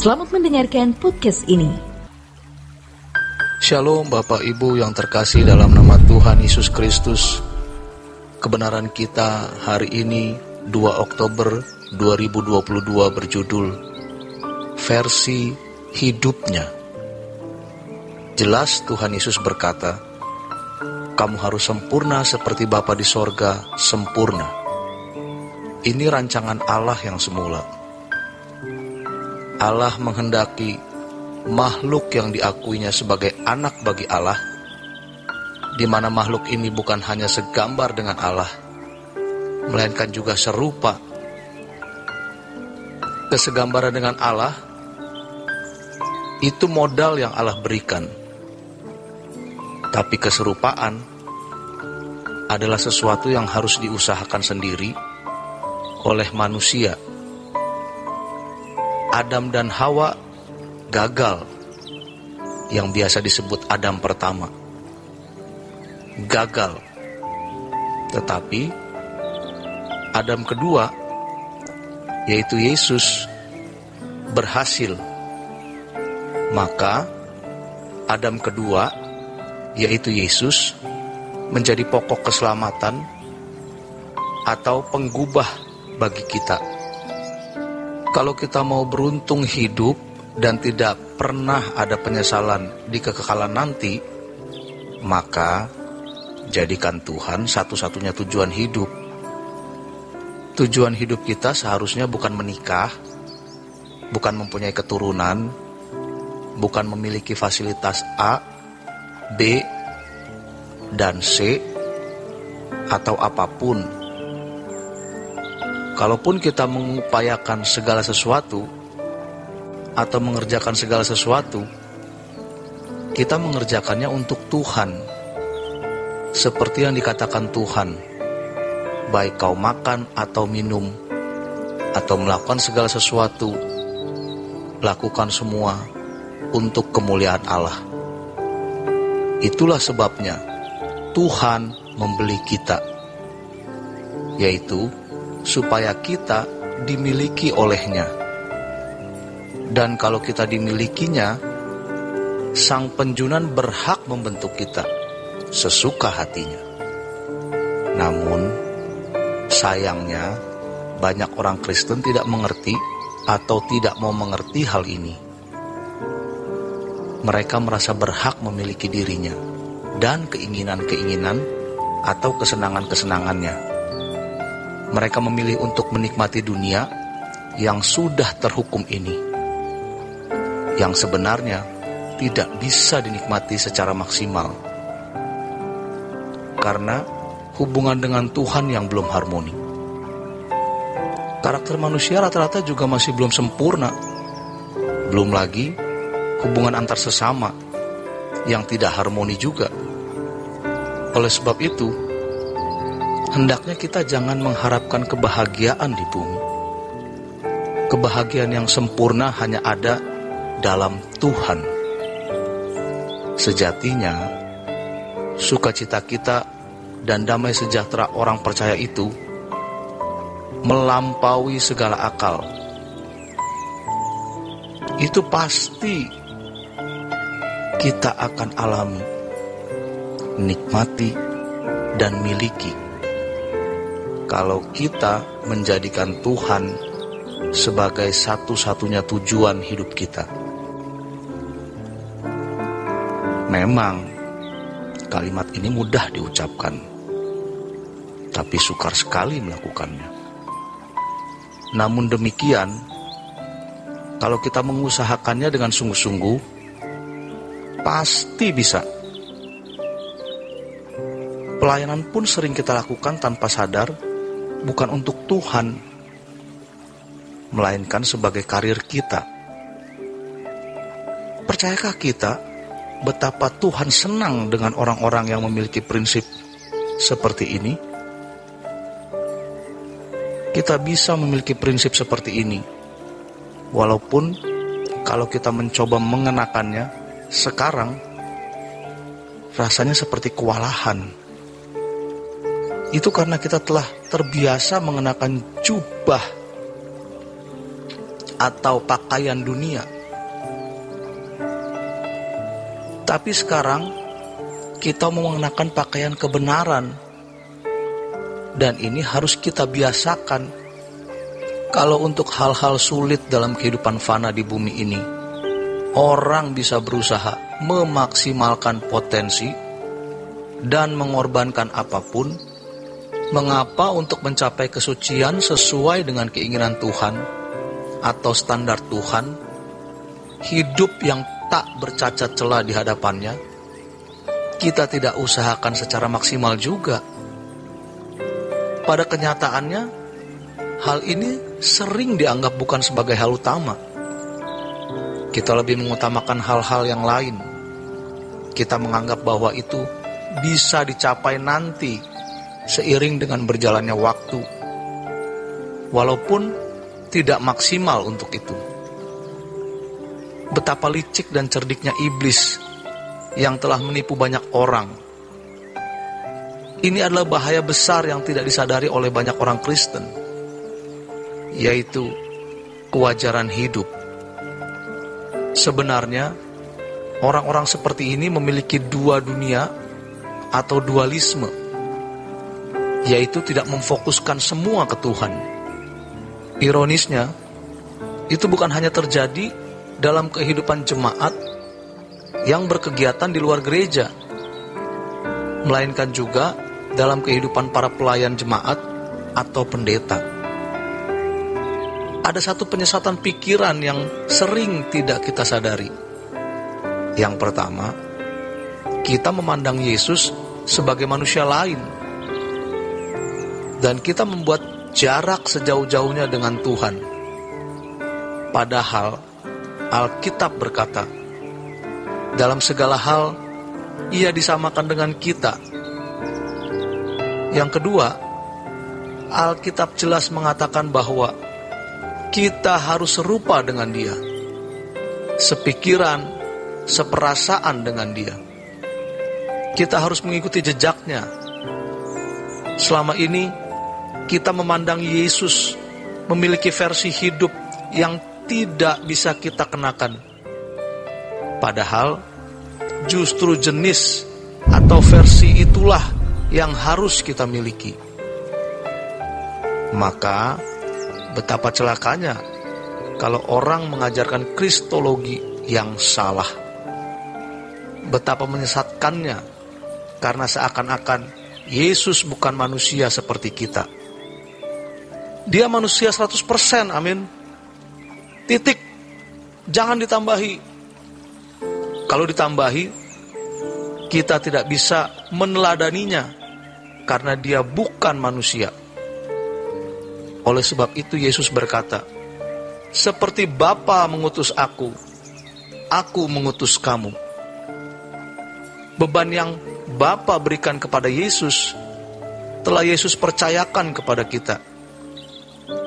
Selamat mendengarkan podcast ini. Shalom Bapak Ibu yang terkasih dalam nama Tuhan Yesus Kristus. Kebenaran kita hari ini 2 Oktober 2022 berjudul Versi Hidupnya. Jelas Tuhan Yesus berkata, kamu harus sempurna seperti Bapa di sorga sempurna. Ini rancangan Allah yang semula. Allah menghendaki makhluk yang diakuinya sebagai anak bagi Allah, di mana makhluk ini bukan hanya segambar dengan Allah, melainkan juga serupa. Kesegambaran dengan Allah, itu modal yang Allah berikan. Tapi keserupaan adalah sesuatu yang harus diusahakan sendiri oleh manusia. Adam dan Hawa gagal, yang biasa disebut Adam pertama. Gagal. Tetapi Adam kedua, yaitu Yesus, berhasil. Maka Adam kedua, yaitu Yesus, menjadi pokok keselamatan atau penggubah bagi kita. Kalau kita mau beruntung hidup dan tidak pernah ada penyesalan di kekekalan nanti, maka jadikan Tuhan satu-satunya tujuan hidup. Tujuan hidup kita seharusnya bukan menikah, bukan mempunyai keturunan, bukan memiliki fasilitas A, B, dan C, atau apapun. Kalaupun kita mengupayakan segala sesuatu atau mengerjakan segala sesuatu, kita mengerjakannya untuk Tuhan. Seperti yang dikatakan Tuhan, baik kau makan atau minum, atau melakukan segala sesuatu, lakukan semua untuk kemuliaan Allah. Itulah sebabnya Tuhan membeli kita, yaitu supaya kita dimiliki olehnya. Dan kalau kita dimilikinya, Sang Penjunan berhak membentuk kita sesuka hatinya. Namun, sayangnya banyak orang Kristen tidak mengerti atau tidak mau mengerti hal ini. Mereka merasa berhak memiliki dirinya dan keinginan-keinginan atau kesenangan-kesenangannya. Mereka memilih untuk menikmati dunia yang sudah terhukum ini, yang sebenarnya tidak bisa dinikmati secara maksimal, karena hubungan dengan Tuhan yang belum harmoni. Karakter manusia rata-rata juga masih belum sempurna. Belum lagi hubungan antar sesama yang tidak harmoni juga. Oleh sebab itu, hendaknya kita jangan mengharapkan kebahagiaan di bumi. Kebahagiaan yang sempurna hanya ada dalam Tuhan. Sejatinya, sukacita kita dan damai sejahtera orang percaya itu melampaui segala akal. Itu pasti kita akan alami, nikmati, dan miliki kalau kita menjadikan Tuhan sebagai satu-satunya tujuan hidup kita. Memang kalimat ini mudah diucapkan, tapi sukar sekali melakukannya. Namun demikian, kalau kita mengusahakannya dengan sungguh-sungguh, pasti bisa. Pelayanan pun sering kita lakukan tanpa sadar, bukan untuk Tuhan, melainkan sebagai karir kita. Percayakah kita betapa Tuhan senang dengan orang-orang yang memiliki prinsip seperti ini? Kita bisa memiliki prinsip seperti ini, walaupun kalau kita mencoba mengenakannya sekarang, rasanya seperti kewalahan. Itu karena kita telah terbiasa mengenakan jubah atau pakaian dunia Tapi sekarang kita mau mengenakan pakaian kebenaran. Dan ini harus kita biasakan. Kalau untuk hal-hal sulit dalam kehidupan fana di bumi ini, orang bisa berusaha memaksimalkan potensi dan mengorbankan apapun. Mengapa untuk mencapai kesucian sesuai dengan keinginan Tuhan atau standar Tuhan, hidup yang tak bercacat celah di hadapannya, kita tidak usahakan secara maksimal juga? Pada kenyataannya, hal ini sering dianggap bukan sebagai hal utama. Kita lebih mengutamakan hal-hal yang lain. Kita menganggap bahwa itu bisa dicapai nanti seiring dengan berjalannya waktu, walaupun tidak maksimal untuk itu. Betapa licik dan cerdiknya iblis yang telah menipu banyak orang. Ini adalah bahaya besar yang tidak disadari oleh banyak orang Kristen, yaitu kewajaran hidup. Sebenarnya, orang-orang seperti ini memiliki dua dunia atau dualisme, yaitu tidak memfokuskan semua ke Tuhan. Ironisnya, itu bukan hanya terjadi dalam kehidupan jemaat yang berkegiatan di luar gereja, melainkan juga dalam kehidupan para pelayan jemaat atau pendeta. Ada satu penyesatan pikiran yang sering tidak kita sadari. Yang pertama, kita memandang Yesus sebagai manusia lain, dan kita membuat jarak sejauh-jauhnya dengan Tuhan. Padahal Alkitab berkata, dalam segala hal Ia disamakan dengan kita. Yang kedua, Alkitab jelas mengatakan bahwa kita harus serupa dengan Dia, sepikiran, seperasaan dengan Dia. Kita harus mengikuti jejaknya. Selama ini kita memandang Yesus memiliki versi hidup yang tidak bisa kita kenakan. Padahal justru jenis atau versi itulah yang harus kita miliki. Maka betapa celakanya kalau orang mengajarkan kristologi yang salah. Betapa menyesatkannya karena seakan-akan Yesus bukan manusia seperti kita. Dia manusia 100%, amin. Titik. Jangan ditambahi. Kalau ditambahi, kita tidak bisa meneladaninya karena dia bukan manusia. Oleh sebab itu Yesus berkata, seperti Bapa mengutus aku mengutus kamu. Beban yang Bapa berikan kepada Yesus telah Yesus percayakan kepada kita.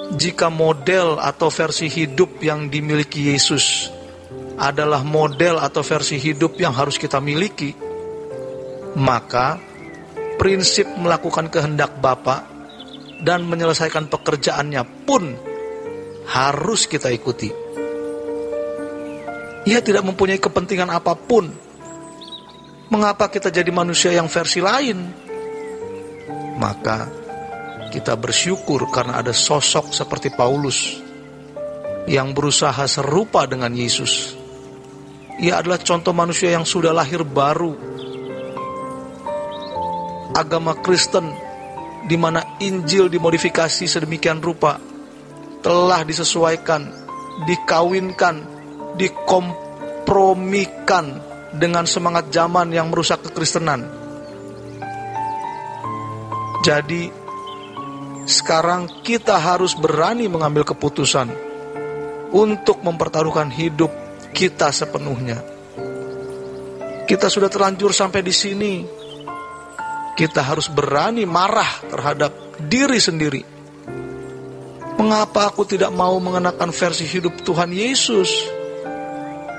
Jika model atau versi hidup yang dimiliki Yesus adalah model atau versi hidup yang harus kita miliki, maka prinsip melakukan kehendak Bapa dan menyelesaikan pekerjaannya pun harus kita ikuti. Ia tidak mempunyai kepentingan apapun. Mengapa kita jadi manusia yang versi lain? Maka kita bersyukur karena ada sosok seperti Paulus yang berusaha serupa dengan Yesus. Ia adalah contoh manusia yang sudah lahir baru. Agama Kristen di mana Injil dimodifikasi sedemikian rupa telah disesuaikan, dikawinkan, dikompromikan dengan semangat zaman yang merusak kekristenan. Jadi sekarang kita harus berani mengambil keputusan untuk mempertaruhkan hidup kita sepenuhnya. Kita sudah terlanjur sampai di sini. Kita harus berani marah terhadap diri sendiri. Mengapa aku tidak mau mengenakan versi hidup Tuhan Yesus?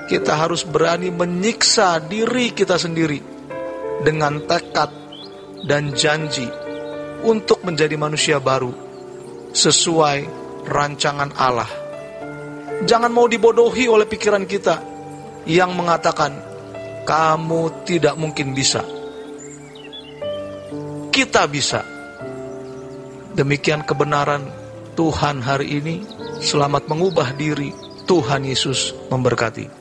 Kita harus berani menyiksa diri kita sendiri dengan tekad dan janji untuk menjadi manusia baru sesuai rancangan Allah. Jangan mau dibodohi oleh pikiran kita yang mengatakan kamu tidak mungkin bisa. Kita bisa. Demikian kebenaran Tuhan hari ini. Selamat mengubah diri. Tuhan Yesus memberkati.